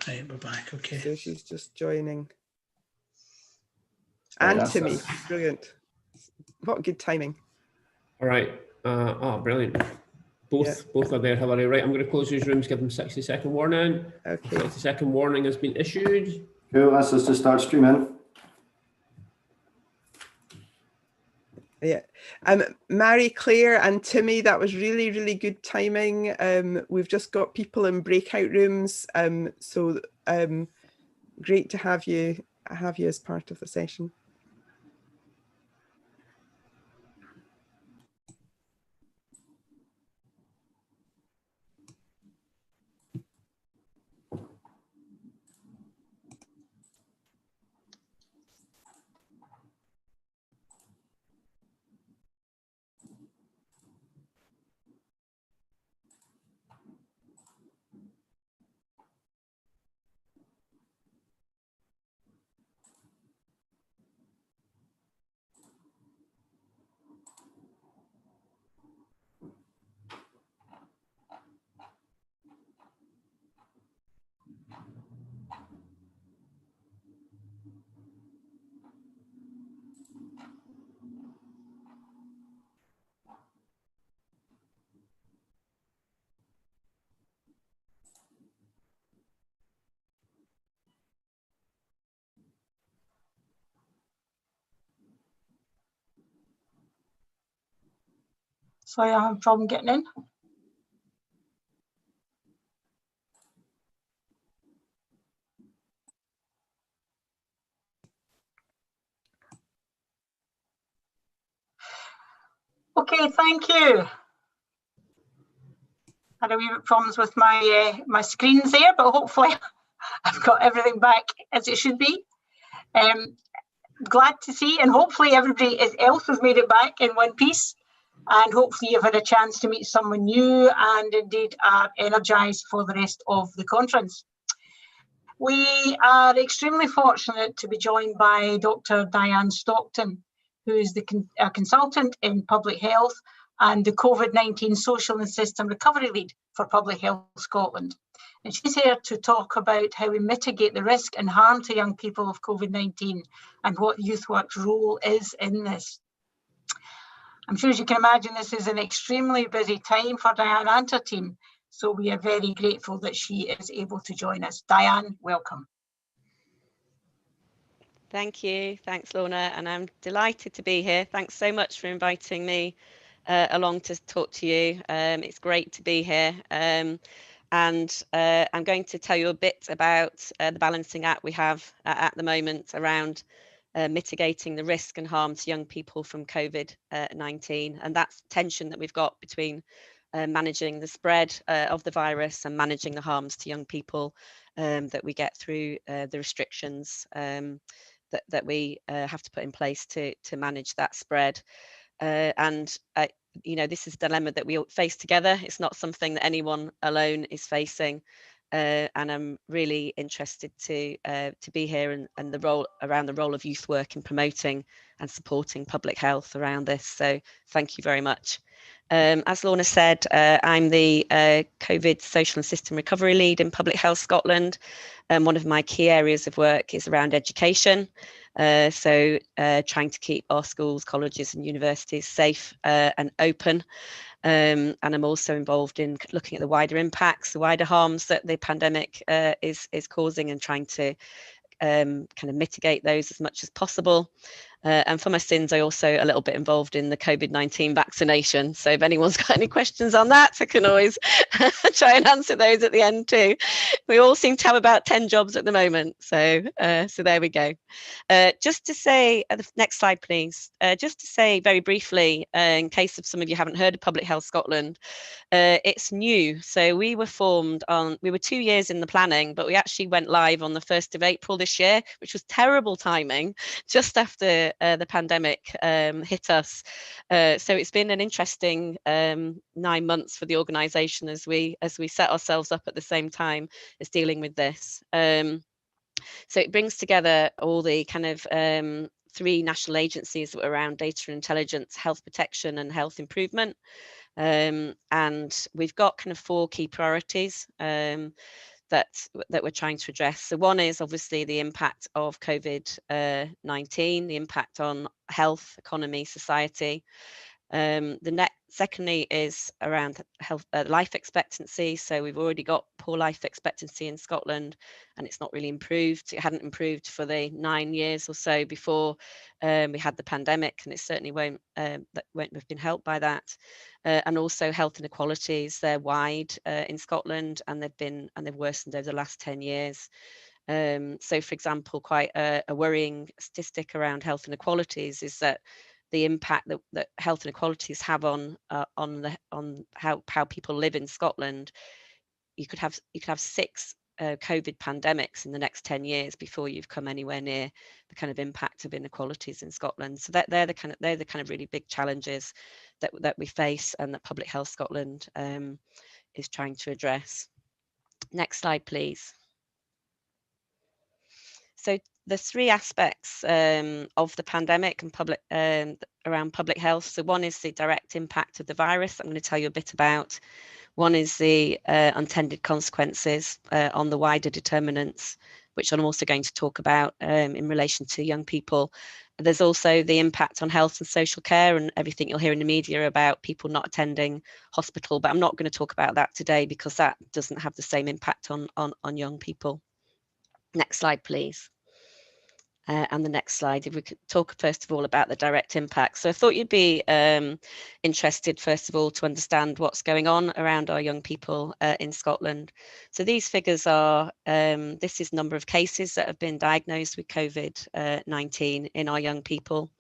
Right, we're back. Okay. So she's just joining. Sorry, And that's Timmy, brilliant. What good timing. All right. Oh, brilliant. Both are there, Hilary. Right, I'm going to close these rooms, give them 60-second warning. Okay. 60-second warning has been issued. Cool, let's just start streaming. Yeah. Mary Claire and Timmy, that was really, really good timing. We've just got people in breakout rooms. So great to have you as part of the session. Sorry, I have a problem getting in. Okay, thank you. Had a wee bit problems with my my screens there, but hopefully I've got everything back as it should be. Glad to see, and hopefully everybody else has made it back in one piece. And hopefully you've had a chance to meet someone new and indeed are energised for the rest of the conference. We are extremely fortunate to be joined by Dr Diane Stockton, who is the consultant in public health and the COVID-19 Social and System Recovery Lead for Public Health Scotland. And she's here to talk about how we mitigate the risk and harm to young people of COVID-19 and what YouthWork's role is in this. I'm sure as you can imagine, this is an extremely busy time for Diane and her team, so we are very grateful that she is able to join us. Diane, welcome. Thank you. Thanks, Lorna, and I'm delighted to be here. Thanks so much for inviting me along to talk to you. It's great to be here. And I'm going to tell you a bit about the balancing act we have at the moment around mitigating the risk and harm to young people from COVID-19, and that's tension that we've got between managing the spread of the virus and managing the harms to young people that we get through the restrictions that we have to put in place to manage that spread. You know, this is a dilemma that we all face together. It's not something that anyone alone is facing. And I'm really interested to be here and the role of youth work in promoting and supporting public health around this. So thank you very much. As Lorna said, I'm the COVID Social and System Recovery Lead in Public Health Scotland. One of my key areas of work is around education. So trying to keep our schools, colleges and universities safe and open. And I'm also involved in looking at the wider impacts, the wider harms that the pandemic is causing, and trying to kind of mitigate those as much as possible. And for my sins, I also a little bit involved in the COVID-19 vaccination. So if anyone's got any questions on that, I can always try and answer those at the end too. We all seem to have about 10 jobs at the moment. So so there we go. Just to say, the next slide, please. Just to say very briefly, in case of some of you haven't heard of Public Health Scotland, it's new. So we were formed we were 2 years in the planning, but we actually went live on the 1st of April this year, which was terrible timing, just after the pandemic hit us. So it's been an interesting 9 months for the organisation as we set ourselves up at the same time as dealing with this. So it brings together all the kind of 3 national agencies that were around data intelligence, health protection and health improvement. And we've got kind of 4 key priorities. that we're trying to address. So one is obviously the impact of COVID-19, the impact on health, economy, society. Secondly is around health, life expectancy. So we've already got poor life expectancy in Scotland, and it's not really improved. It hadn't improved for the 9 years or so before we had the pandemic, and it certainly won't have been helped by that. And also health inequalities, they're wide in Scotland, and they've worsened over the last 10 years. So, for example, quite a worrying statistic around health inequalities is that the impact that health inequalities have on how people live in Scotland. You could have 6 COVID pandemics in the next 10 years before you've come anywhere near the kind of impact of inequalities in Scotland. So they're the kind of really big challenges that we face, and that Public Health Scotland is trying to address. Next slide, please. So the 3 aspects of the pandemic and around public health. So one is the direct impact of the virus, I'm going to tell you a bit about. One is the unintended consequences on the wider determinants, which I'm also going to talk about in relation to young people. There's also the impact on health and social care, and everything you'll hear in the media about people not attending hospital, but I'm not going to talk about that today because that doesn't have the same impact on young people. Next slide, please. And the next slide, if we could talk first of all about the direct impact. So I thought you'd be interested, first of all, to understand what's going on around our young people in Scotland. So these figures are, this is number of cases that have been diagnosed with COVID-19 in our young people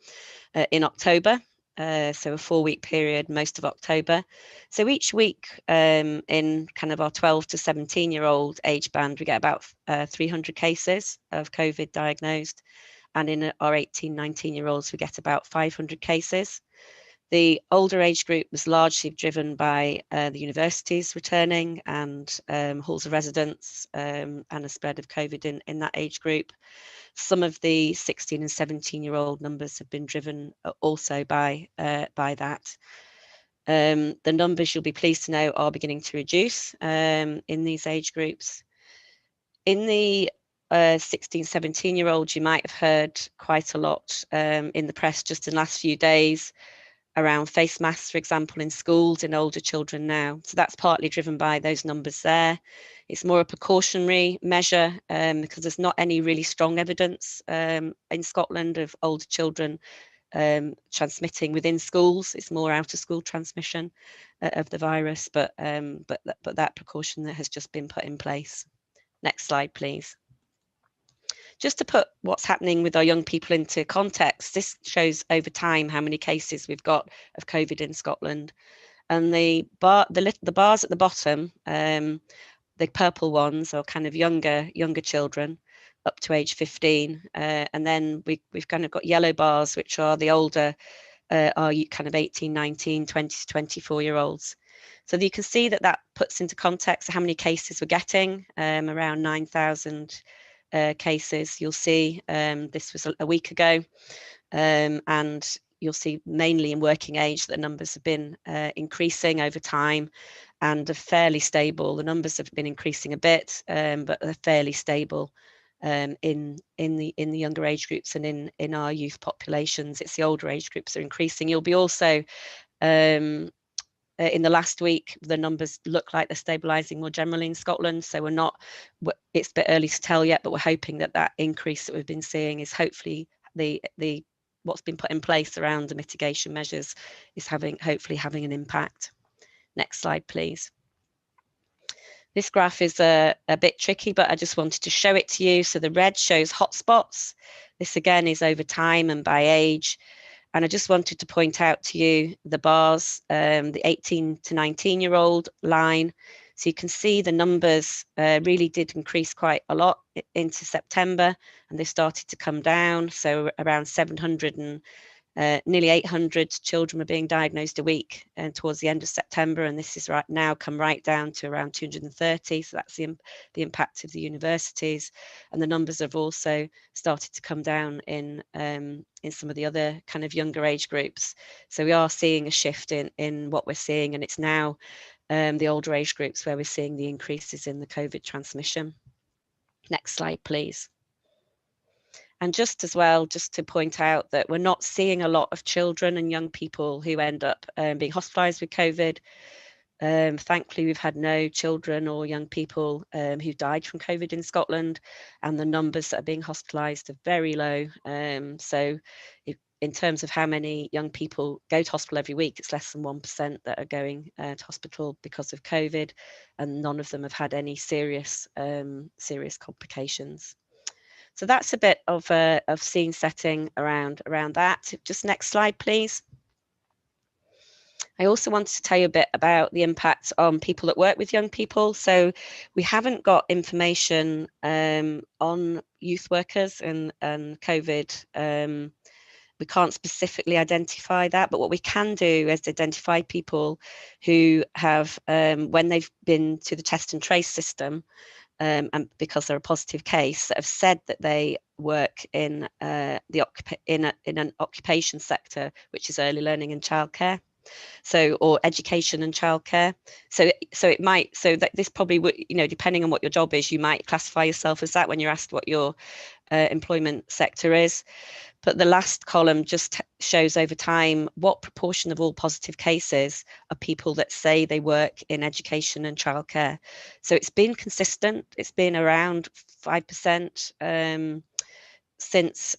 in October. So a 4-week period, most of October. So each week in kind of our 12 to 17-year-old age band, we get about 300 cases of COVID diagnosed. And in our 18, 19-year-olds, we get about 500 cases. The older age group was largely driven by the universities returning and halls of residence and a spread of COVID in that age group. Some of the 16 and 17-year-old numbers have been driven also by that. The numbers, you'll be pleased to know, are beginning to reduce in these age groups. In the 16, 17-year-olds, you might have heard quite a lot in the press just in the last few days around face masks, for example, in schools in older children now. So that's partly driven by those numbers there. It's more a precautionary measure because there's not any really strong evidence in Scotland of older children transmitting within schools. It's more out of school transmission of the virus, but that precaution that has just been put in place. Next slide, please. Just to put what's happening with our young people into context, this shows over time how many cases we've got of COVID in Scotland. And the bars at the bottom, the purple ones are kind of younger children up to age 15. And then we've kind of got yellow bars, which are the older, are kind of 18, 19, 20 to 24-year-olds. So you can see that puts into context how many cases we're getting, around 9,000 cases. You'll see this was a week ago, and you'll see mainly in working age that the numbers have been increasing over time and are fairly stable. The numbers have been increasing a bit, but they're fairly stable in the younger age groups and in our youth populations. It's the older age groups that are increasing. You'll be also in the last week, the numbers look like they're stabilising more generally in Scotland. So it's a bit early to tell yet, but we're hoping that increase that we've been seeing is hopefully what's been put in place around the mitigation measures is hopefully having an impact. Next slide, please. This graph is a bit tricky, but I just wanted to show it to you. So the red shows hotspots. This again is over time and by age. And I just wanted to point out to you the bars, the 18 to 19-year-old line. So you can see the numbers really did increase quite a lot into September, and they started to come down. So around 700 and nearly 800 children were being diagnosed a week towards the end of September, and this is right now come right down to around 230. So that's the impact of the universities, and the numbers have also started to come down in some of the other kind of younger age groups. So we are seeing a shift in what we're seeing, and it's now the older age groups where we're seeing the increases in the COVID transmission. Next slide, please. And just as well, just to point out that we're not seeing a lot of children and young people who end up being hospitalised with COVID. Thankfully, we've had no children or young people who died from COVID in Scotland, and the numbers that are being hospitalised are very low. So in terms of how many young people go to hospital every week, it's less than 1% that are going to hospital because of COVID, and none of them have had any serious complications. So that's a bit of scene setting around that. Just next slide, please. I also wanted to tell you a bit about the impact on people that work with young people. So we haven't got information on youth workers and COVID. We can't specifically identify that, but what we can do is identify people who have, when they've been to the test and trace system, and because they're a positive case, that have said that they work in an occupation sector, which is early learning and childcare. So, or education and childcare. So it might, so that this probably would, you know, depending on what your job is, you might classify yourself as that when you're asked what your employment sector is. But the last column just shows over time what proportion of all positive cases are people that say they work in education and childcare. So it's been consistent. It's been around 5%. Since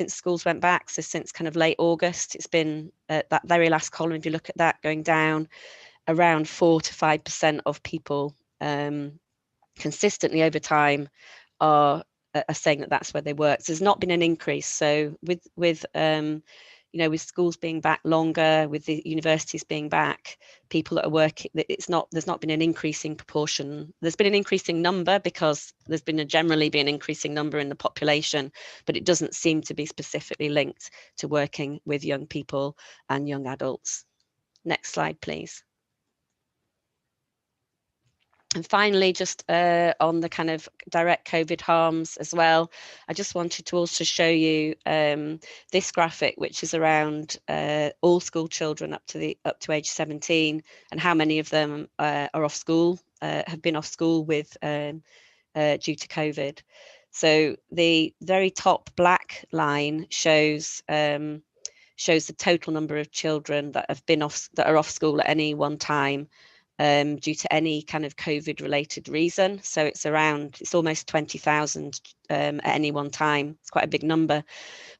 schools went back, so since kind of late August, it's been that very last column, if you look at that, going down around 4 to 5% of people consistently over time are saying that that's where they work. So there's not been an increase. So with you know, with schools being back longer, with the universities being back, people that are working, there's not been an increasing proportion. There's been an increasing number because there's been generally been an increasing number in the population, but it doesn't seem to be specifically linked to working with young people and young adults. Next slide, please. And finally, just on the kind of direct COVID harms as well, I just wanted to also show you this graphic, which is around all school children up to age 17, and how many of them are off school, have been off school with due to COVID. So the very top black line shows the total number of children that are off school at any one time. Due to any kind of COVID related reason. So it's almost 20,000 at any one time. It's quite a big number,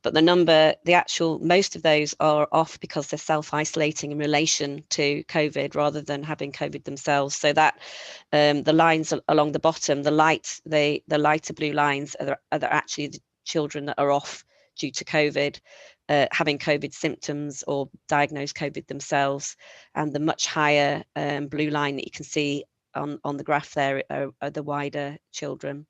but most of those are off because they're self-isolating in relation to COVID rather than having COVID themselves. So that the lines along the bottom, the lighter blue lines are actually the children that are off due to COVID, having COVID symptoms or diagnosed COVID themselves, and the much higher blue line that you can see on the graph there are the wider children.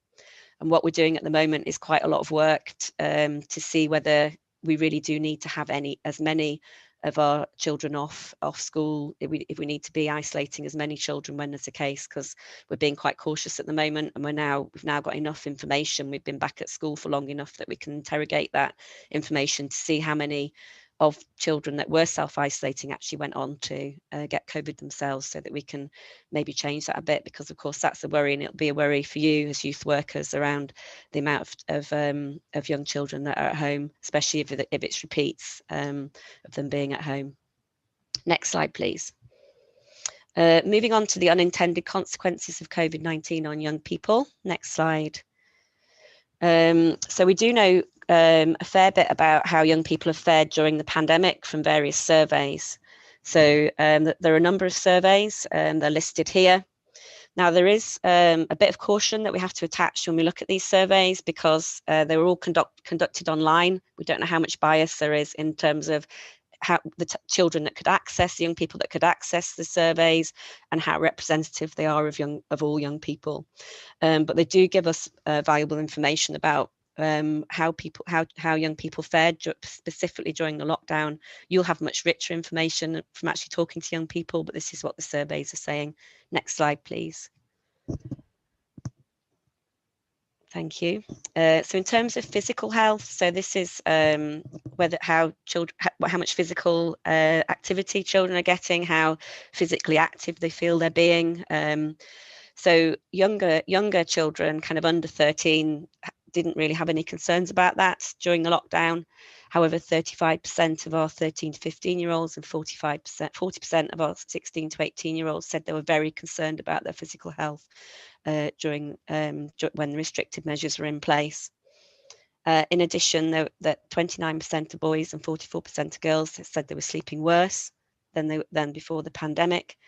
And what we're doing at the moment is quite a lot of work to see whether we really do need to have as many of our children off school, if we need to be isolating as many children when there's a case, because we're being quite cautious at the moment, and we've now got enough information. We've been back at school for long enough that we can interrogate that information to see how many of children that were self-isolating actually went on to get COVID themselves, so that we can maybe change that a bit, because of course that's a worry, and it'll be a worry for you as youth workers around the amount of young children that are at home, especially if it's repeats of them being at home. Next slide, please. Moving on to the unintended consequences of COVID-19 on young people. Next slide. So we do know a fair bit about how young people have fared during the pandemic from various surveys. So there are a number of surveys, they're listed here. Now, there is a bit of caution that we have to attach when we look at these surveys, because they were all conducted online. We don't know how much bias there is in terms of how the children that could access, the young people that could access the surveys, and how representative they are of all young people. But they do give us valuable information about how young people fared specifically during the lockdown. You'll have much richer information from actually talking to young people, but this is what the surveys are saying. Next slide, please. Thank you. So in terms of physical health, so this is how much physical activity children are getting, how physically active they feel they're being. So younger children, kind of under 13, didn't really have any concerns about that during the lockdown. However, 35% of our 13 to 15-year-olds and 40% of our 16 to 18-year-olds said they were very concerned about their physical health during when the restrictive measures were in place. In addition, that 29% of boys and 44% of girls said they were sleeping worse than before the pandemic,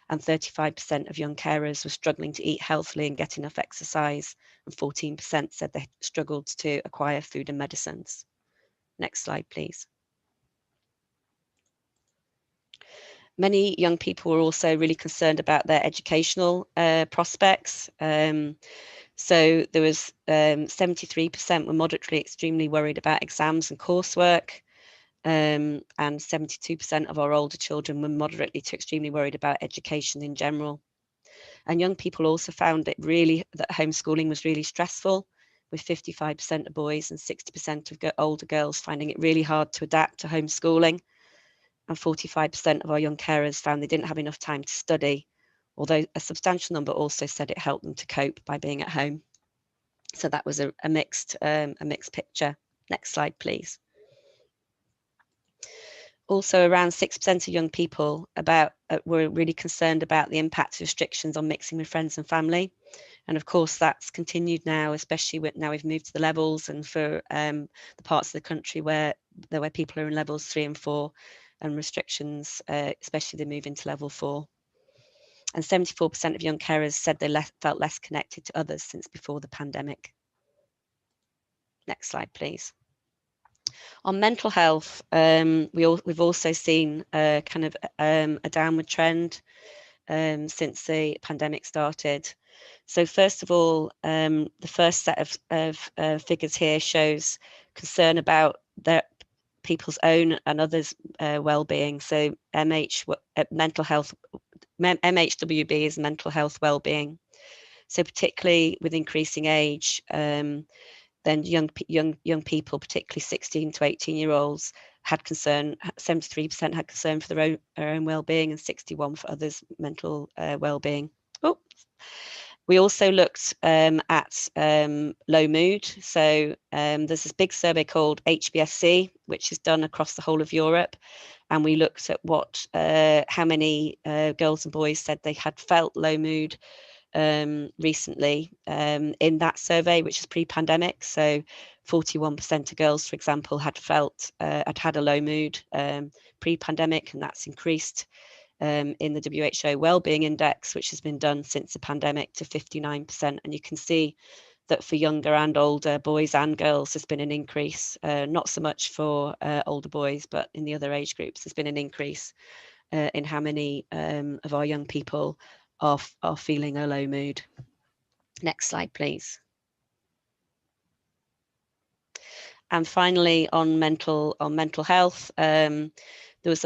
and 35% of young carers were struggling to eat healthily and get enough exercise, and 14% said they struggled to acquire food and medicines. Next slide, please. Many young people were also really concerned about their educational prospects. So there was 73% were moderately extremely worried about exams and coursework, and 72% of our older children were moderately to extremely worried about education in general. And young people also found that homeschooling was really stressful, with 55% of boys and 60% of older girls finding it really hard to adapt to homeschooling. And 45% of our young carers found they didn't have enough time to study, although a substantial number also said it helped them to cope by being at home. So that was a mixed picture. Next slide, please. Also, around 6% of young people were really concerned about the impact of restrictions on mixing with friends and family. And of course, that's continued now, especially now we've moved to the levels, and for the parts of the country where people are in levels 3 and 4, and restrictions, especially they move into level 4. And 74% of young carers said they felt less connected to others since before the pandemic. Next slide, please. On mental health, we've also seen a downward trend since the pandemic started. So first of all, the first set of figures here shows concern about people's own and others' well-being. So mental health, MHWB is mental health well-being. So particularly with increasing age, then young people, particularly 16 to 18-year-olds, had concern. 73% had concern for their own well-being, and 61% for others' mental well-being. We also looked at low mood. So there's this big survey called HBSC, which is done across the whole of Europe, and we looked at how many girls and boys said they had felt low mood recently in that survey, which is pre-pandemic. So 41% of girls, for example, had had a low mood pre-pandemic, and that's increased in the WHO Wellbeing Index, which has been done since the pandemic, to 59%. And you can see that for younger and older boys and girls, there's been an increase, not so much for older boys, but in the other age groups, there's been an increase in how many of our young people are feeling a low mood. Next slide, please. And finally, on mental health, there was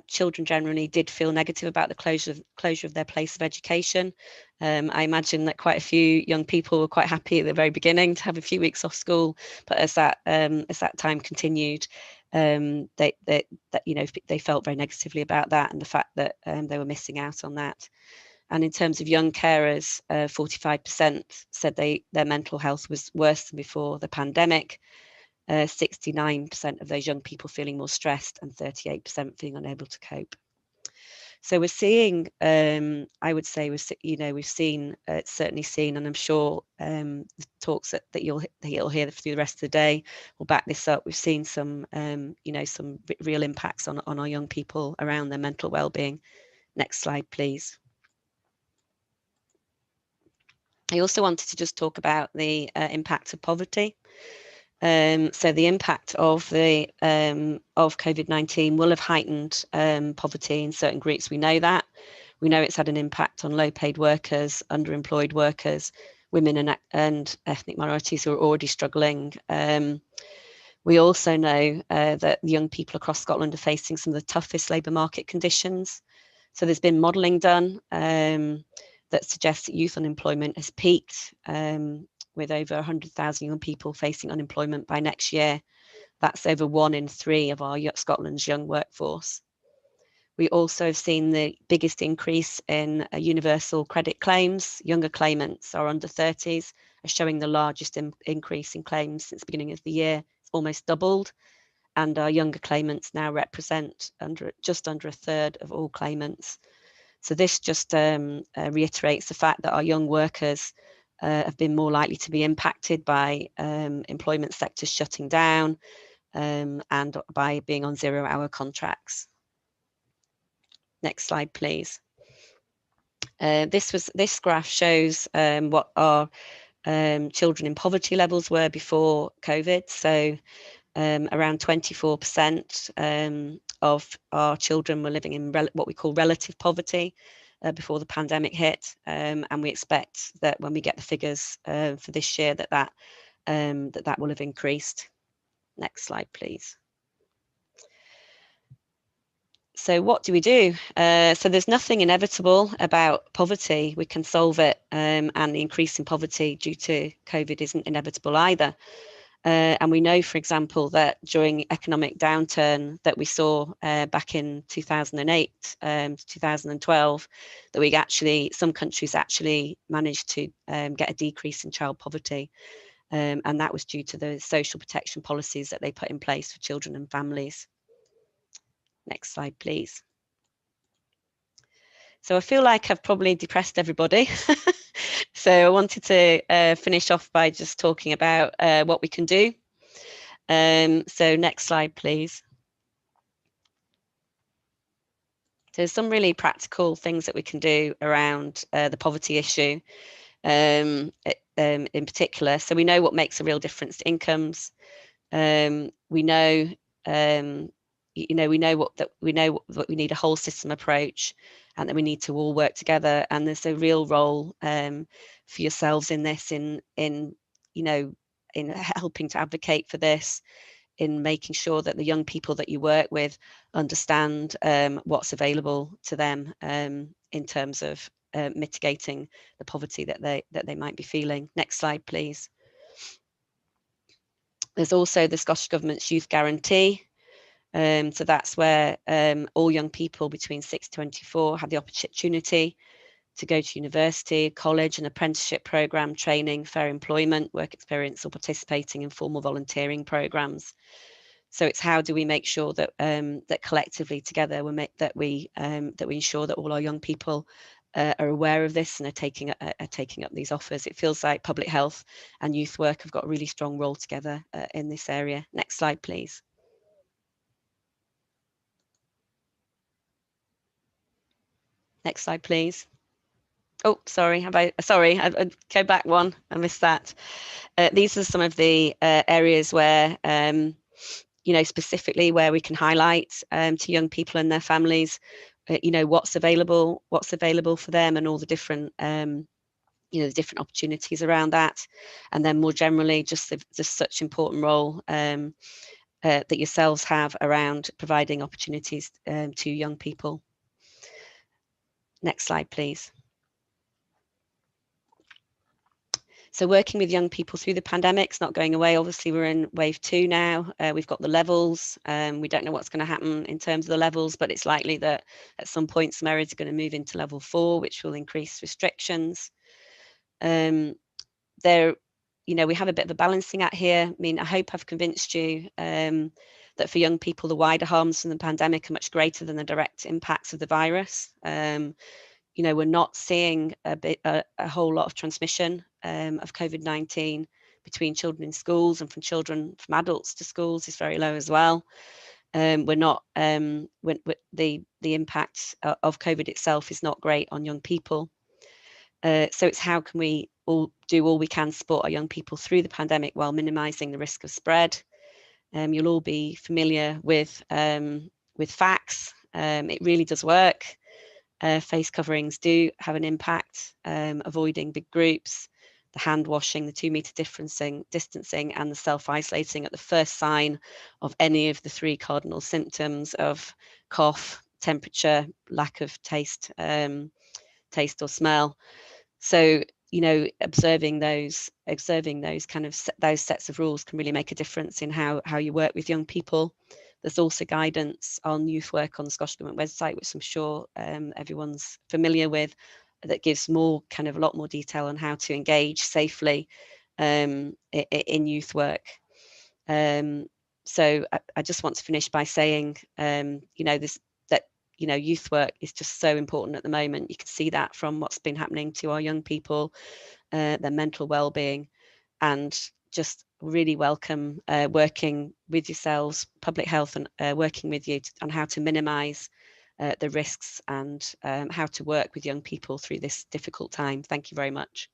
children generally did feel negative about the closure of their place of education. I imagine that quite a few young people were quite happy at the very beginning to have a few weeks off school, but as that time continued, they felt very negatively about that, and the fact that they were missing out on that. And in terms of young carers, 45% said their mental health was worse than before the pandemic. 69% of those young people feeling more stressed, and 38% feeling unable to cope. So we're seeing, I would say, we've seen, certainly seen, and I'm sure the talks that you'll hear through the rest of the day will back this up. We've seen some, some real impacts on our young people around their mental well-being. Next slide, please. I also wanted to just talk about the impact of poverty. So the impact of COVID-19 will have heightened poverty in certain groups. We know that. We know it's had an impact on low-paid workers, underemployed workers, women and ethnic minorities who are already struggling. We also know that young people across Scotland are facing some of the toughest labour market conditions. So there's been modelling done that suggests that youth unemployment has peaked with over 100,000 young people facing unemployment by next year. That's over 1 in 3 of our Scotland's young workforce. We also have seen the biggest increase in universal credit claims. Younger claimants, our under 30s, are showing the largest increase in claims since the beginning of the year. It's almost doubled. And our younger claimants now represent just under a third of all claimants. So this just reiterates the fact that our young workers have been more likely to be impacted by employment sectors shutting down and by being on 0-hour contracts. Next slide, please. This graph shows what our children in poverty levels were before COVID. So around 24% of our children were living in what we call relative poverty before the pandemic hit, and we expect that when we get the figures for this year that will have increased. Next slide, please. So what do we do? So there's nothing inevitable about poverty. We can solve it, and the increase in poverty due to COVID isn't inevitable either. And we know, for example, that during economic downturn that we saw back in 2008 to 2012, that some countries actually managed to get a decrease in child poverty. And that was due to the social protection policies that they put in place for children and families. Next slide, please. So I feel like I've probably depressed everybody. So I wanted to finish off by just talking about what we can do. So next slide, please. There's some really practical things that we can do around the poverty issue in particular. So we know what makes a real difference to incomes. We know we know that we need a whole system approach, and that we need to all work together. And there's a real role for yourselves in this, in helping to advocate for this, in making sure that the young people that you work with understand what's available to them in terms of mitigating the poverty that they might be feeling. Next slide, please. There's also the Scottish Government's Youth Guarantee. So that's where all young people between 6 to 24 have the opportunity to go to university, college, an apprenticeship programme, training, fair employment, work experience, or participating in formal volunteering programmes. So it's how do we make sure that that collectively together we ensure that all our young people are aware of this and are taking up these offers. It feels like public health and youth work have got a really strong role together in this area. Next slide, please. Next slide, please. Oh, sorry, I'd go back one, I missed that. These are some of the areas where, specifically where we can highlight to young people and their families, what's available for them, and all the different, the different opportunities around that. And then more generally, just such important role that yourselves have around providing opportunities to young people. Next slide, please. So working with young people through the pandemic is not going away. Obviously, we're in wave 2 now. We've got the levels. We don't know what's going to happen in terms of the levels, but it's likely that at some point some areas are going to move into level 4, which will increase restrictions. We have a bit of a balancing act here. I mean, I hope I've convinced you that for young people, the wider harms from the pandemic are much greater than the direct impacts of the virus. We're not seeing a whole lot of transmission of COVID-19 between children in schools, and from adults to schools is very low as well. The impact of COVID itself is not great on young people. So it's how can we all do all we can to support our young people through the pandemic while minimising the risk of spread. You'll all be familiar with facts. It really does work. Face coverings do have an impact, avoiding big groups, the hand washing, the 2 metre distancing, and the self-isolating at the first sign of any of the 3 cardinal symptoms of cough, temperature, lack of taste or smell. So you know, observing those kind of those sets of rules can really make a difference in how you work with young people. There's also guidance on youth work on the Scottish Government website, which I'm sure everyone's familiar with, that gives more kind of a lot more detail on how to engage safely in youth work. So I just want to finish by saying, you know, you know, youth work is just so important at the moment. You can see that from what's been happening to our young people, their mental well-being, and just really welcome working with yourselves, public health, and working with you on how to minimise the risks and how to work with young people through this difficult time. Thank you very much.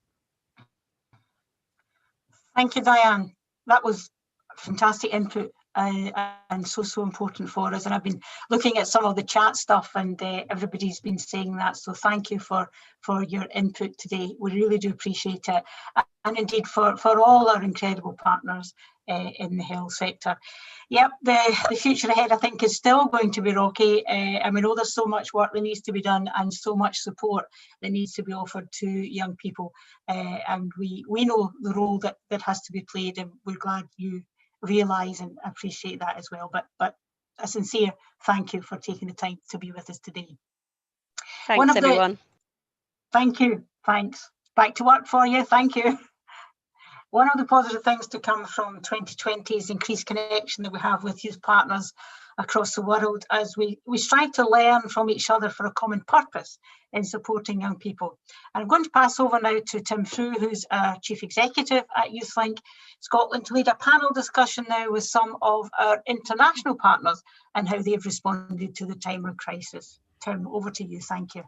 Thank you, Diane. That was fantastic input and so important for us. And I've been looking at some of the chat stuff, and everybody's been saying that. So thank you for your input today. We really do appreciate it. And indeed for all our incredible partners in the health sector. Yep, the future ahead, I think, is still going to be rocky. And we know there's so much work that needs to be done and so much support that needs to be offered to young people. And we know the role that has to be played, and we're glad you realise and appreciate that as well. But a sincere thank you for taking the time to be with us today. Thanks, everyone. Thank you. Thanks. Back to work for you. Thank you. One of the positive things to come from 2020 is increased connection that we have with youth partners across the world as we strive to learn from each other for a common purpose in supporting young people. And I'm going to pass over now to Tim Frew, who's our Chief Executive at YouthLink Scotland, to lead a panel discussion now with some of our international partners and how they've responded to the time of crisis. Tim, over to you. Thank you.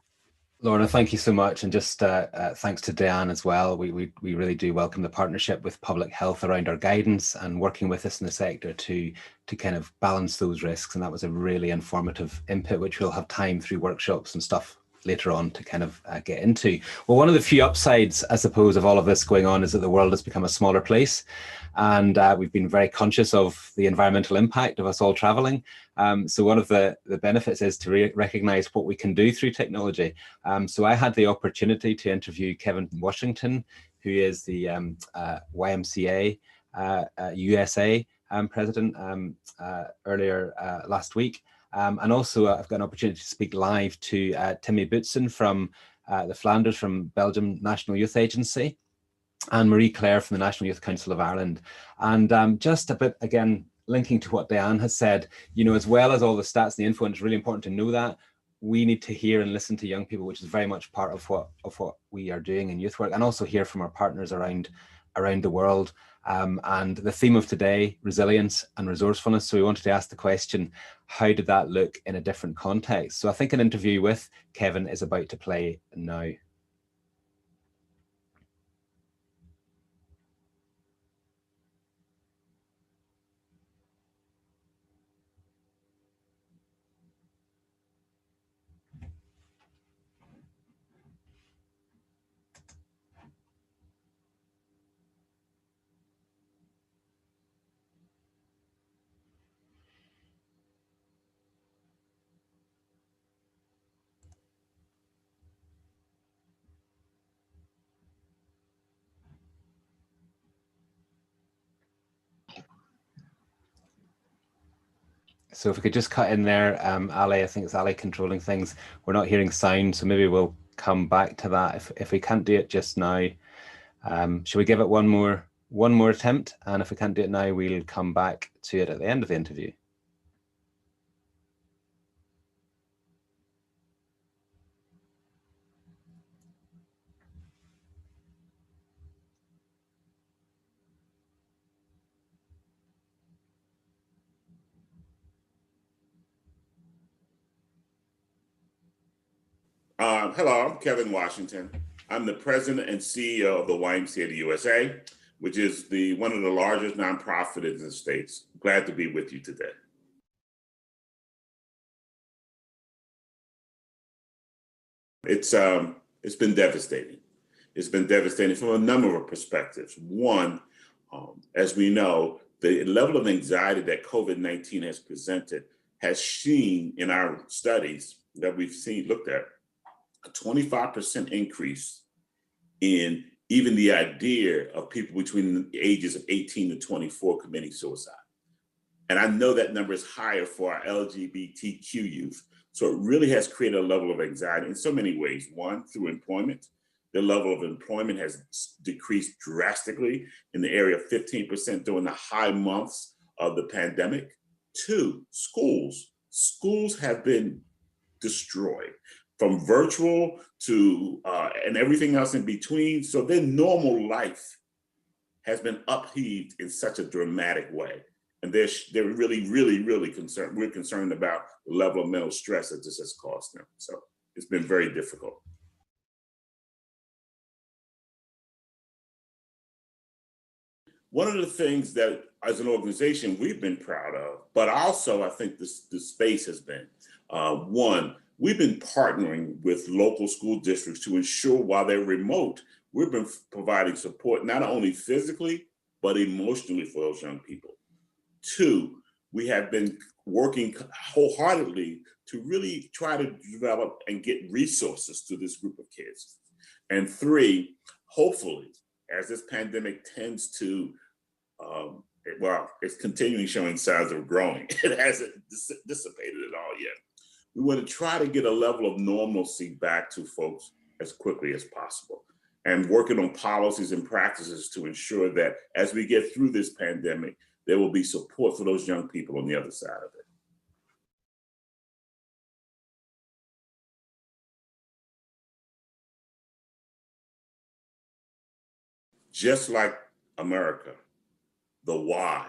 Lorna, thank you so much, and just thanks to Diane as well. We really do welcome the partnership with public health around our guidance and working with us in the sector to kind of balance those risks, and that was a really informative input, which we'll have time through workshops and stuff later on to kind of get into. Well, one of the few upsides, I suppose, of all of this going on is that the world has become a smaller place, and we've been very conscious of the environmental impact of us all traveling. So one of the benefits is to recognize what we can do through technology. So I had the opportunity to interview Kevin Washington, who is the YMCA USA president earlier last week. And also I've got an opportunity to speak live to Timmy Boutsen from the Flanders from Belgium National Youth Agency, and Marie Claire from the National Youth Council of Ireland. And just a bit, again, linking to what Diane has said, you know, as well as all the stats and the info, and it's really important to know that we need to hear and listen to young people, which is very much part of what we are doing in youth work, and also hear from our partners around the world. And the theme of today, resilience and resourcefulness. So we wanted to ask the question, how did that look in a different context? So I think an interview with Kevin is about to play now. So if we could just cut in there, Ali, I think it's Ali controlling things. We're not hearing sound, so maybe we'll come back to that if we can't do it just now. Shall we give it one more attempt? And if we can't do it now, we'll come back to it at the end of the interview. Hello, I'm Kevin Washington. I'm the president and CEO of the YMCA USA, which is one of the largest nonprofits in the States. Glad to be with you today. It's been devastating. It's been devastating from a number of perspectives. One, as we know, the level of anxiety that COVID-19 has presented has seen in our studies that we've looked at, a 25% increase in even the idea of people between the ages of 18 to 24 committing suicide. And I know that number is higher for our LGBTQ youth. So it really has created a level of anxiety in so many ways. One, through employment. The level of employment has decreased drastically in the area of 15% during the high months of the pandemic. Two, schools. Schools have been destroyed, from virtual to and everything else in between. So their normal life has been upheaved in such a dramatic way. And they're really concerned. We're concerned about the level of mental stress that this has caused them. So it's been very difficult. One of the things that as an organization we've been proud of, but also I think the space has been, one, we've been partnering with local school districts to ensure while they're remote, we've been providing support not only physically, but emotionally for those young people. Two, we have been working wholeheartedly to really try to develop and get resources to this group of kids. And three, hopefully, as this pandemic tends to, well, it's continuing showing signs of growing. It hasn't dissipated at all yet. We want to try to get a level of normalcy back to folks as quickly as possible, and working on policies and practices to ensure that as we get through this pandemic, there will be support for those young people on the other side of it. Just like America, the Y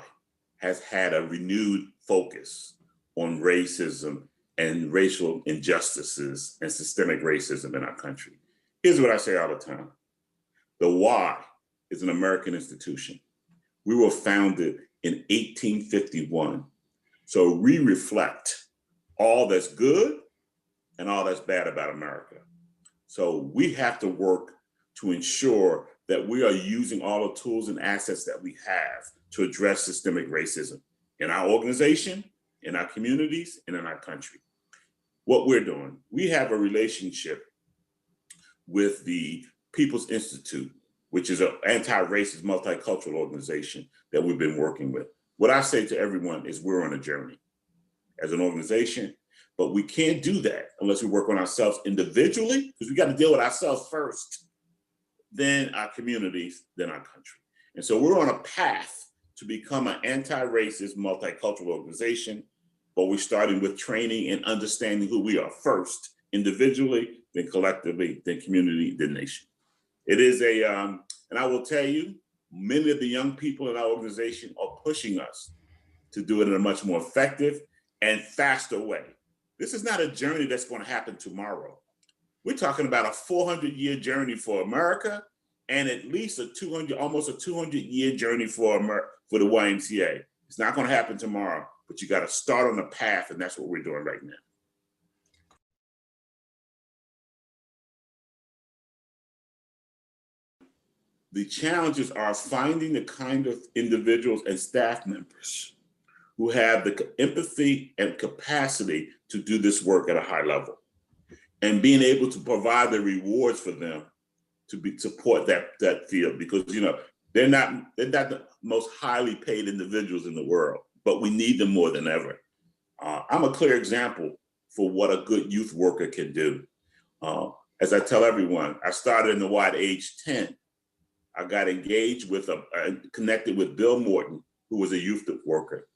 has had a renewed focus on racism and racial injustices and systemic racism in our country. Here's what I say all the time. The Y is an American institution. We were founded in 1851. So we reflect all that's good and all that's bad about America. So we have to work to ensure that we are using all the tools and assets that we have to address systemic racism in our organization, in our communities, and in our country. What we're doing, we have a relationship with the People's Institute, which is an anti-racist multicultural organization that we've been working with. What I say to everyone is we're on a journey as an organization, but we can't do that unless we work on ourselves individually, because we got to deal with ourselves first, then our communities, then our country. And so we're on a path to become an anti-racist multicultural organization, but we're starting with training and understanding who we are first, individually, then collectively, then community, then nation. It is and I will tell you, many of the young people in our organization are pushing us to do it in a much more effective and faster way. This is not a journey that's going to happen tomorrow. We're talking about a 400-year journey for America, and at least almost a 200-year journey for the YMCA. It's not going to happen tomorrow, but you got to start on the path, and that's what we're doing right now. The challenges are finding the kind of individuals and staff members who have the empathy and capacity to do this work at a high level, and being able to provide the rewards for them to support that field, because they're not the most highly paid individuals in the world, but we need them more than ever. I'm a clear example for what a good youth worker can do. As I tell everyone, I started in the Y at age 10. I got engaged with connected with Bill Morton, who was a youth worker.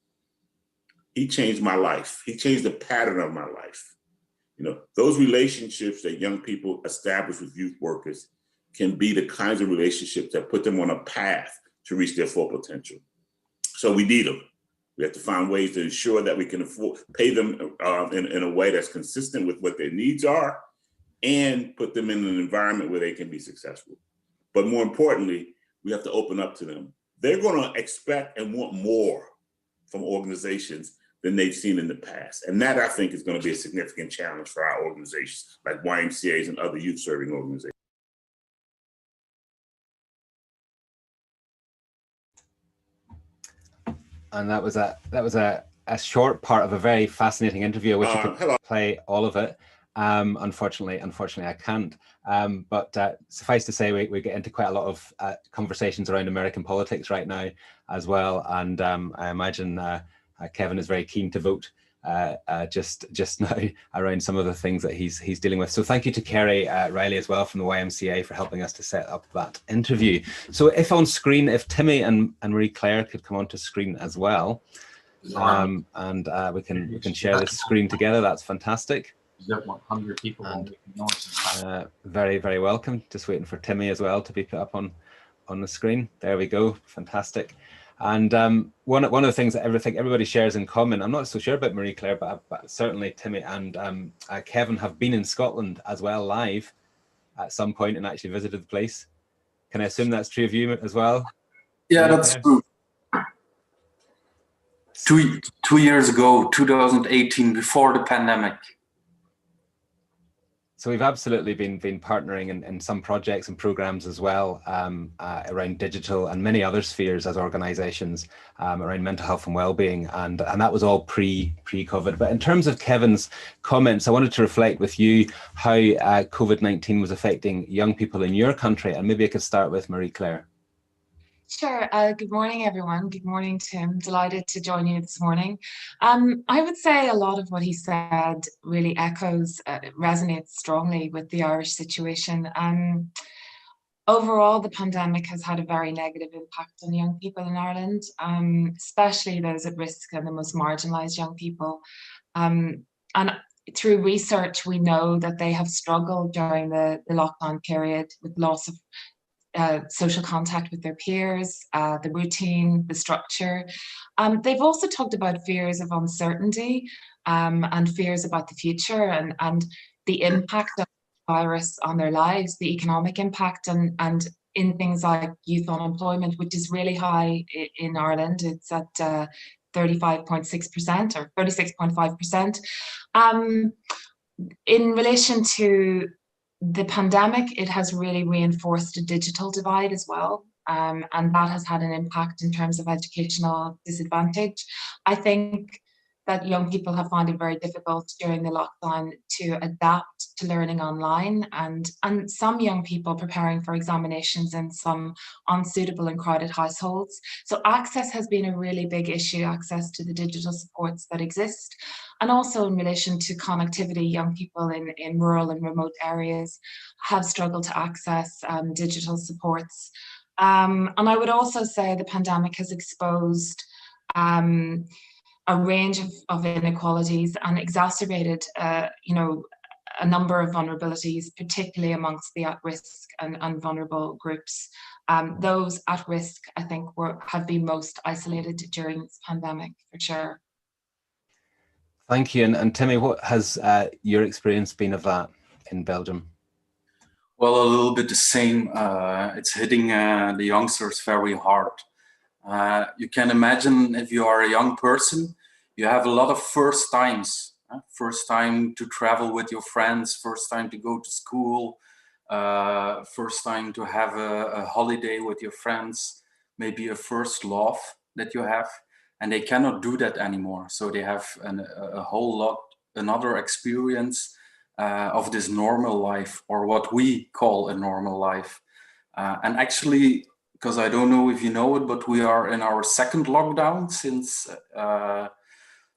He changed my life. He changed the pattern of my life. Those relationships that young people establish with youth workers can be the kinds of relationships that put them on a path to reach their full potential. So we need them. We have to find ways to ensure that we can pay them in a way that's consistent with what their needs are, and put them in an environment where they can be successful. But more importantly, we have to open up to them. They're going to expect and want more from organizations than they've seen in the past. And that, I think, is going to be a significant challenge for our organizations, like YMCAs and other youth-serving organizations. And that was a short part of a very fascinating interview. I wish you could play all of it. Unfortunately, I can't. But suffice to say, we get into quite a lot of conversations around American politics right now as well. And I imagine Kevin is very keen to vote just now around some of the things that he's dealing with. So thank you to Kerry Riley as well from the YMCA for helping us to set up that interview. So if on screen, if Timmy and Marie-Claire could come onto screen as well, and we can share this screen together, that's fantastic. You've got 100 people and, very, very welcome. Just waiting for Timmy as well to be put up on the screen. There we go, fantastic. And one of the things that everybody shares in common, I'm not so sure about Marie-Claire, but certainly Timmy and Kevin have been in Scotland as well, live at some point, and actually visited the place. Can I assume that's true of you as well? Yeah, that's true. Two years ago, 2018, before the pandemic. So we've absolutely been partnering in some projects and programs as well around digital and many other spheres as organizations around mental health and well-being, and that was all pre-COVID. But in terms of Kevin's comments, I wanted to reflect with you how COVID-19 was affecting young people in your country, and maybe I could start with Marie-Claire. Sure. Good morning, everyone. Good morning, Tim. Delighted to join you this morning. I would say a lot of what he said really resonates strongly with the Irish situation. Overall, the pandemic has had a very negative impact on young people in Ireland, especially those at risk and the most marginalised young people. And through research, we know that they have struggled during the lockdown period with loss of social contact with their peers, the routine, the structure. They've also talked about fears of uncertainty and fears about the future and the impact of the virus on their lives, the economic impact and in things like youth unemployment, which is really high in Ireland. It's at 35.6% or 36.5%. In relation to the pandemic, it has really reinforced a digital divide as well, and that has had an impact in terms of educational disadvantage. I think that young people have found it very difficult during the lockdown to adapt to learning online, and some young people preparing for examinations in some unsuitable and crowded households. So access has been a really big issue, access to the digital supports that exist. And also in relation to connectivity, young people in rural and remote areas have struggled to access digital supports. And I would also say the pandemic has exposed a range of inequalities and exacerbated, a number of vulnerabilities, particularly amongst the at-risk and vulnerable groups. Those at risk, I think, have been most isolated during this pandemic, for sure. Thank you. And Timmy, what has your experience been of that in Belgium? Well, a little bit the same. It's hitting the youngsters very hard. You can imagine if you are a young person, you have a lot of first times. First time to travel with your friends, first time to go to school, first time to have a holiday with your friends, maybe a first love that you have. And they cannot do that anymore. So they have a whole lot, another experience of this normal life, or what we call a normal life. And actually, because I don't know if you know it, but we are in our second lockdown since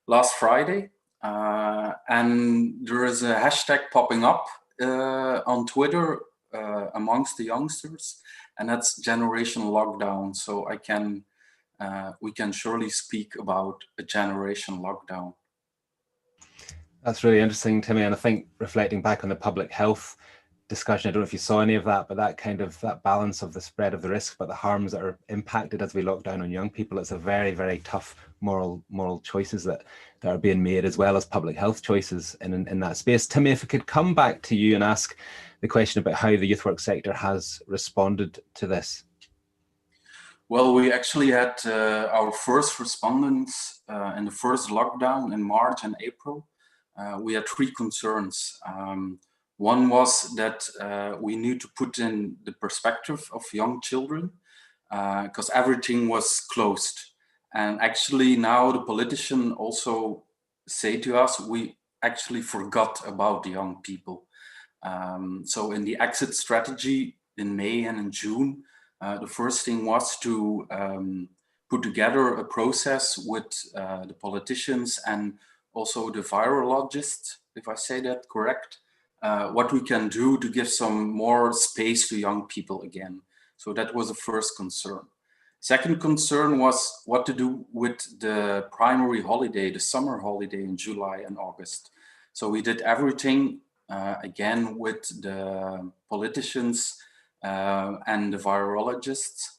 last Friday. And there is a hashtag popping up on Twitter amongst the youngsters, and that's Generation Lockdown. So we can surely speak about a generation lockdown. That's really interesting, Timmy. And I think reflecting back on the public health discussion, I don't know if you saw any of that, but that balance of the spread of the risk, but the harms that are impacted as we lock down on young people, it's a very, very tough moral choices that are being made, as well as public health choices in that space. Timmy, if I could come back to you and ask the question about how the youth work sector has responded to this. Well, we actually had our first respondents in the first lockdown in March and April. We had three concerns. One was that we need to put in the perspective of young children because everything was closed. And actually now the politicians also say to us, we actually forgot about the young people. So in the exit strategy in May and in June, the first thing was to put together a process with the politicians and also the virologists, if I say that correct, what we can do to give some more space to young people again. So that was the first concern. Second concern was what to do with the primary holiday, the summer holiday in July and August. So we did everything again with the politicians and the virologists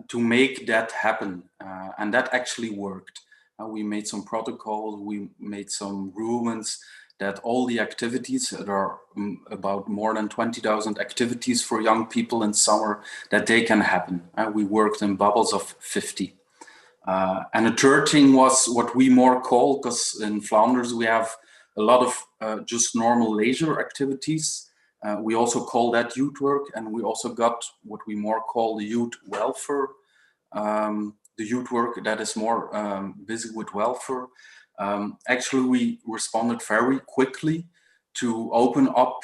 to make that happen. And that actually worked. We made some protocols, we made some rulings that all the activities, there are about more than 20,000 activities for young people in summer, that they can happen. We worked in bubbles of 50. And the third thing was what we more call, because in Flanders we have a lot of just normal leisure activities. We also call that youth work, and we also got what we more call the youth welfare. The youth work that is more busy with welfare. Actually, we responded very quickly to open up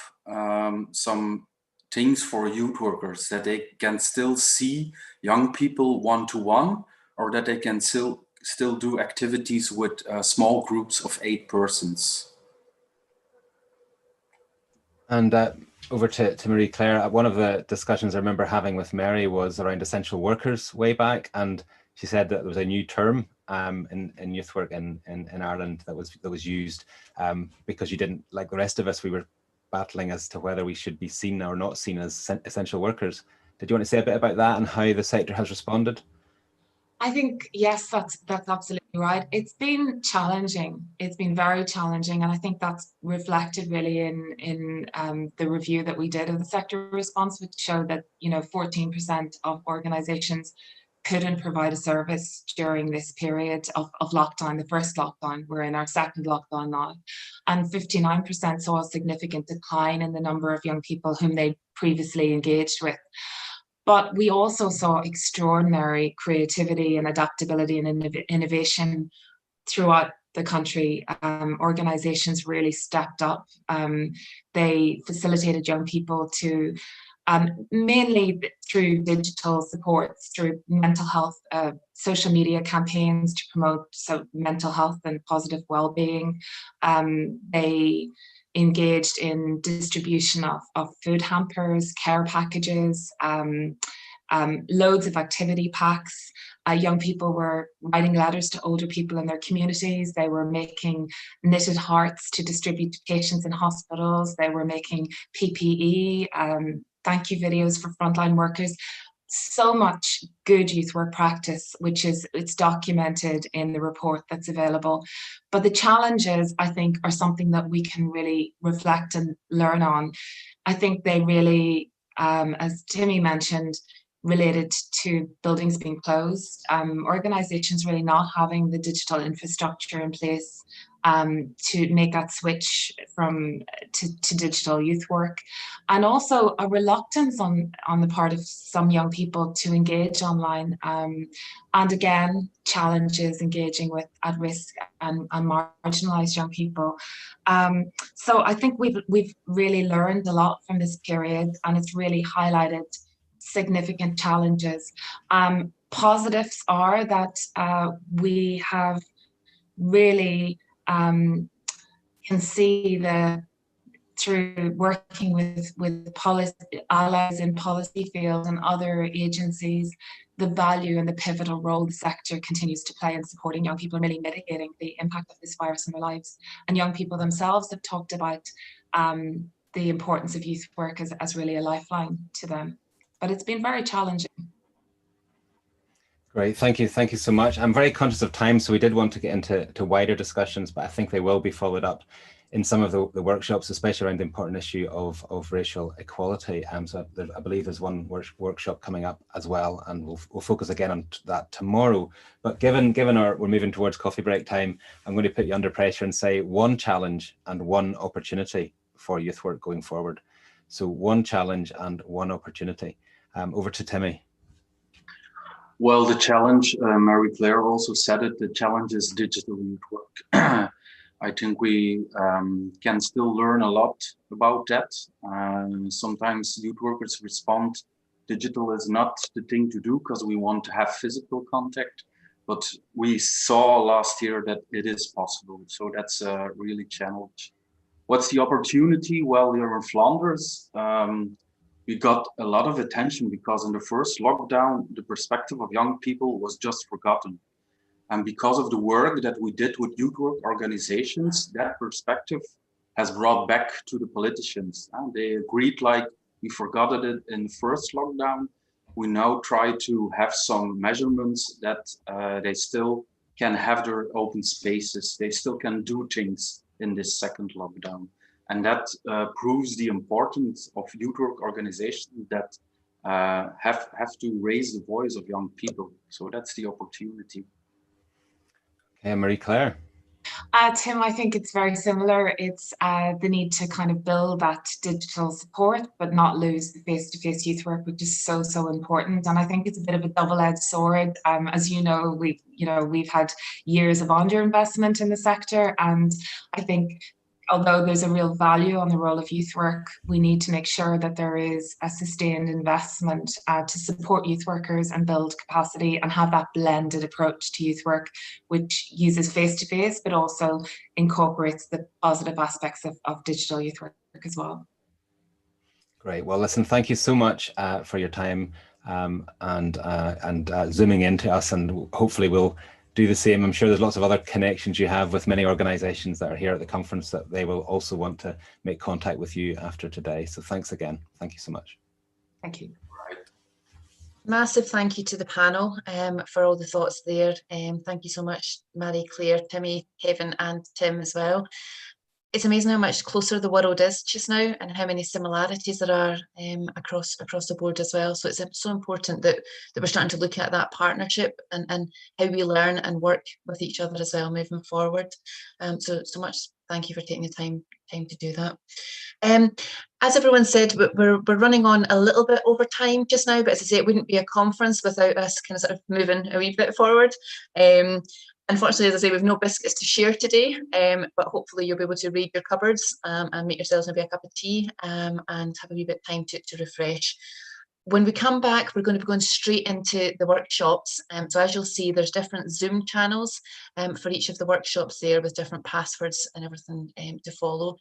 some things for youth workers, that they can still see young people one-to-one, or that they can still do activities with small groups of 8 persons. And over to Marie-Claire, one of the discussions I remember having with Mary was around essential workers way back, and she said that there was a new term in youth work in Ireland that was used because you didn't, like the rest of us, we were battling as to whether we should be seen or not seen as essential workers. Did you want to say a bit about that and how the sector has responded? I think, yes, that's absolutely right. It's been challenging. It's been very challenging. And I think that's reflected really in the review that we did of the sector response, which showed that, 14% of organizations couldn't provide a service during this period of lockdown, the first lockdown. We're in our second lockdown now. And 59% saw a significant decline in the number of young people whom they previously engaged with. But we also saw extraordinary creativity and adaptability and innovation throughout the country. Organizations really stepped up. They facilitated young people to, mainly through digital supports, through mental health, social media campaigns to promote mental health and positive well-being. They engaged in distribution of food hampers, care packages, loads of activity packs. Young people were writing letters to older people in their communities. They were making knitted hearts to distribute to patients in hospitals. They were making PPE, thank you videos for frontline workers. So much good youth work practice, it's documented in the report that's available. But the challenges, I think, are something that we can really reflect and learn on. I think they really, as Timmy mentioned, related to buildings being closed, organizations really not having the digital infrastructure in place to make that switch to digital youth work, and also a reluctance on the part of some young people to engage online, and again, challenges engaging with at-risk and marginalized young people. So I think we've really learned a lot from this period, and it's really highlighted significant challenges. Positives are that we have really can see through working with policy allies in policy fields and other agencies, the value and the pivotal role the sector continues to play in supporting young people and really mitigating the impact of this virus in their lives. And young people themselves have talked about the importance of youth work as really a lifeline to them. But it's been very challenging. Great, thank you so much. I'm very conscious of time, so we did want to get into wider discussions, but I think they will be followed up in some of the workshops, especially around the important issue of racial equality. So I believe there's one workshop coming up as well, and we'll focus again on that tomorrow. But given we're moving towards coffee break time, I'm going to put you under pressure and say one challenge and one opportunity for youth work going forward. So one challenge and one opportunity. Over to Timmy. Well, the challenge, Marie-Claire also said it, the challenge is digital youth work. I think we can still learn a lot about that. Sometimes youth workers respond, digital is not the thing to do because we want to have physical contact, but we saw last year that it is possible. So that's a really challenge. What's the opportunity? Well, we're in Flanders. We got a lot of attention because in the first lockdown, the perspective of young people was just forgotten. And because of the work that we did with youth work organizations, that perspective has brought back to the politicians. They agreed, like, we forgot it in the first lockdown. We now try to have some measurements that they still can have their open spaces. They still can do things in this second lockdown. And that proves the importance of youth work organizations that have to raise the voice of young people. So that's the opportunity. Okay, Marie-Claire. Tim, I think it's very similar. It's the need to kind of build that digital support, but not lose the face-to-face youth work, which is so, so important. And I think it's a bit of a double-edged sword. As you know, we've had years of underinvestment in the sector, and I think although there's a real value on the role of youth work, we need to make sure that there is a sustained investment to support youth workers and build capacity and have that blended approach to youth work, which uses face-to-face, but also incorporates the positive aspects of digital youth work as well. Great. Well, listen, thank you so much for your time and zooming into us, and hopefully we'll do the same. I'm sure there's lots of other connections you have with many organizations that are here at the conference that they will also want to make contact with you after today. So thanks again. Thank you so much. Thank you. Massive thank you to the panel for all the thoughts there. Thank you so much, Marie-Claire, Timmy, Kevin and Tim as well. It's amazing how much closer the world is just now and how many similarities there are across the board as well. So it's so important that we're starting to look at that partnership and how we learn and work with each other as well moving forward. So much thank you for taking the time to do that. As everyone said, we're running on a little bit over time just now, but as I say, it wouldn't be a conference without us kind of sort of moving a wee bit forward. Unfortunately, as I say, we've no biscuits to share today, but hopefully you'll be able to read your cupboards and make yourselves maybe a cup of tea and have a wee bit of time to refresh. When we come back, we're going to be going straight into the workshops. So as you'll see, there's different Zoom channels for each of the workshops there with different passwords and everything to follow.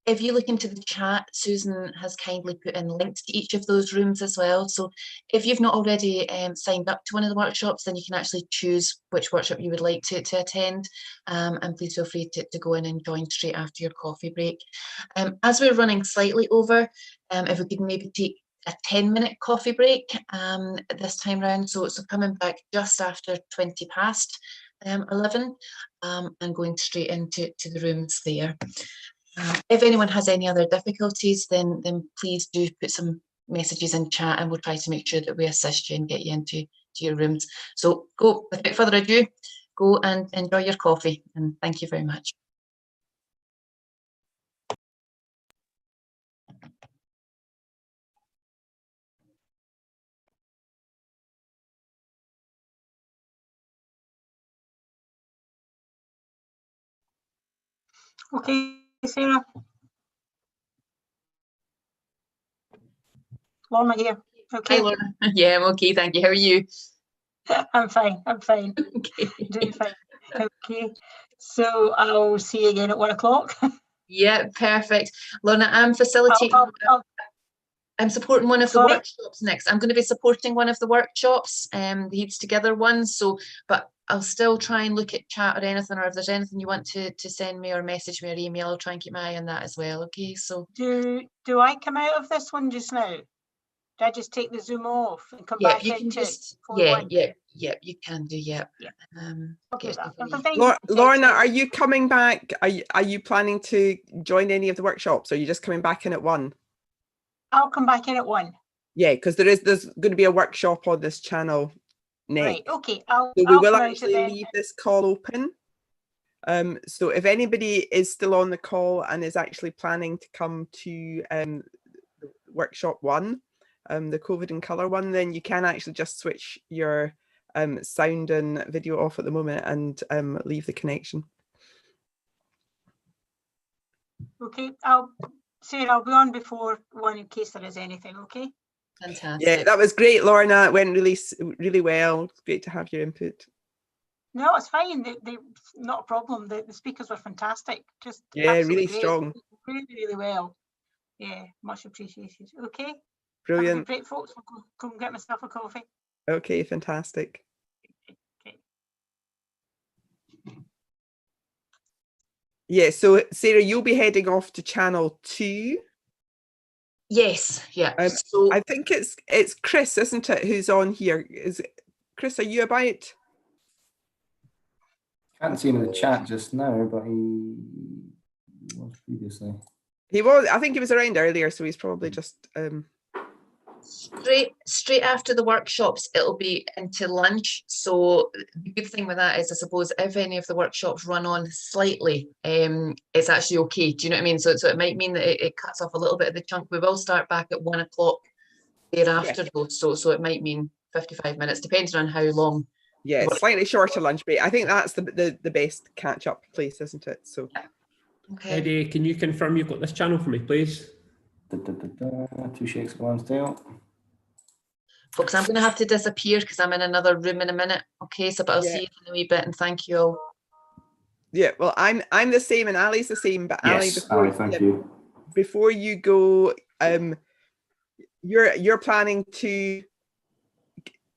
If you look into the chat, Susan has kindly put in links to each of those rooms as well. So if you've not already signed up to one of the workshops, then you can actually choose which workshop you would like to attend. And please feel free to go in and join straight after your coffee break. As we're running slightly over, if we could maybe take a 10-minute coffee break this time round. So coming back just after 20 past 11 and going straight into the rooms there. If anyone has any other difficulties, then please do put some messages in chat and we'll try to make sure that we assist you and get you into your rooms. So go, without further ado, go and enjoy your coffee, and thank you very much. Okay, Sarah. Lorna here. Okay. Hi, Lorna. Yeah, I'm okay, thank you. How are you? I'm fine. Okay. Doing fine. Okay. So I'll see you again at 1 o'clock. Yeah, perfect. Lorna, I'm facilitating. I'm supporting one of the workshops next. I'm going to be supporting one of the workshops, the Heaps Together one. So, but I'll still try and look at chat or anything, or if there's anything you want to send me or message me or email, I'll try and keep my eye on that as well. Okay, so. Do I come out of this one just now? Do I just take the Zoom off and come back you into can just, yeah, you can do, yeah. Okay, Lorna, are you coming back? Are you planning to join any of the workshops, or are you just coming back in at 1? I'll come back in at 1. Yeah, because there's going to be a workshop on this channel next. Right, okay. So we will actually leave this call open. So if anybody is still on the call and is actually planning to come to workshop 1, the COVID in colour one, then you can actually just switch your sound and video off at the moment and leave the connection. Okay, Sarah, I'll be on before one in case there is anything. Okay. Fantastic. Yeah, that was great, Lorna. It went really well. It's great to have your input. No, it's fine. They not a problem. The speakers were fantastic. Just really great. strong. Really well. Yeah, much appreciated. Okay. Brilliant. Have a great, folks. I'll go and get myself a coffee. Okay, fantastic. Okay. Yeah, so Sarah, you'll be heading off to channel 2. Yes, yeah. So I think it's Chris, isn't it, who's on here? Is it, Chris, are you about? Can't see him in the chat just now, but he was previously. He was, I think he was around earlier, so he's probably just straight after the workshops, it'll be into lunch. So the good thing with that is, I suppose, if any of the workshops run on slightly, it's actually okay. Do you know what I mean? So it might mean that it cuts off a little bit of the chunk. We will start back at 1 o'clock thereafter, though. So it might mean 55 minutes, depending on how long. Yeah, slightly shorter lunch break. I think that's the best catch-up place, isn't it? So okay. Eddie, can you confirm you've got this channel for me, please? 2 shakes, 1 still. Folks, I'm going to have to disappear because I'm in another room in a minute. Okay, so but I'll see you in a wee bit, and thank you all. Yeah, well, I'm the same, and Ali's the same. But Yes, Ali, thank you. Before you go, you're planning to.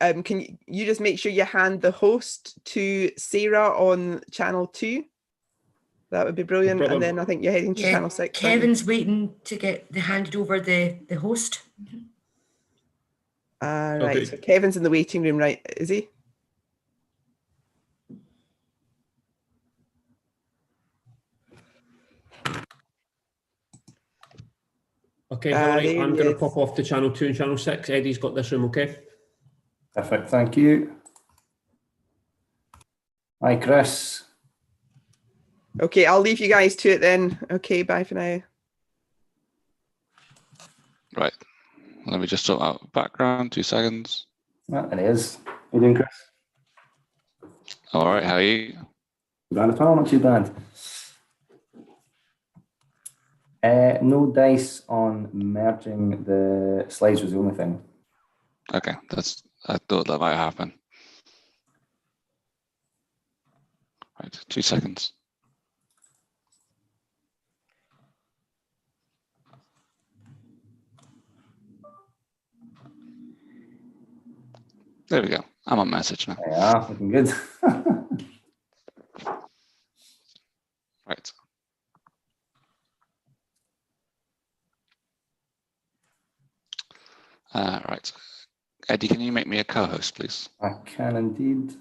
Can you just make sure you hand the host to Sarah on channel 2? That would be brilliant. And then I think you're heading to channel 6. Kevin's waiting to get handed over the host. Right. Okay. So Kevin's in the waiting room, right? Is he? Okay, Hillary, I'm going to pop off to channel 2 and channel 6. Eddie's got this room, okay? Perfect, thank you. Hi, Chris. Okay, I'll leave you guys to it then. Okay, bye for now. Right. Let me just sort out background, 2 seconds. Well, it is. How you doing, Chris? All right, how are you? Not bad at all, not too bad. No dice on merging the slides was the only thing. Okay, I thought that might happen. Right, 2 seconds. There we go. I'm on message now. Yeah, looking good. Right. Right. Eddie, can you make me a co-host, please? I can indeed.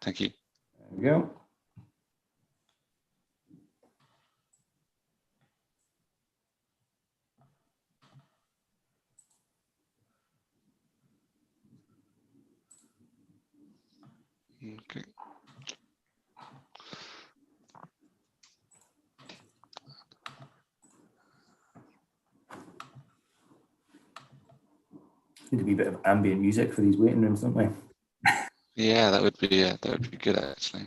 Thank you. There we go. Okay. Need to be a bit of ambient music for these waiting rooms, don't we? Yeah, that would be good actually.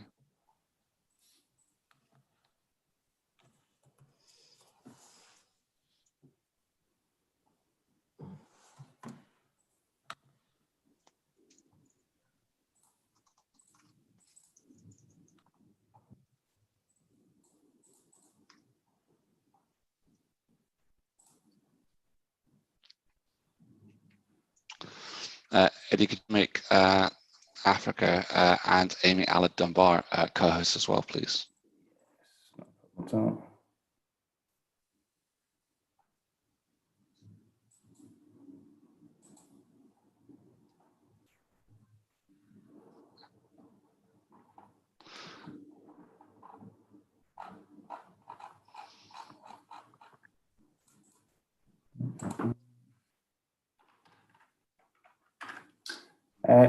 Eddie, could you make Africa and Amy Alad Dunbar co-hosts as well, please? What's up?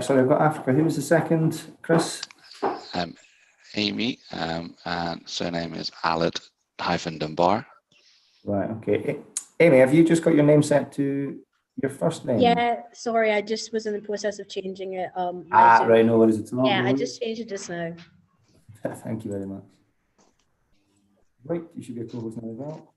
Sorry, I've got Africa. Who was the second, Chris? Amy, and surname is Alad-Dunbar. Right, okay. Amy, have you just got your name set to Your first name? Yeah, sorry, I just was in the process of changing it. Right, no worries at all. Yeah, no I worries. just changed it just now. Thank you very much. Right, you should be a co-host now as well.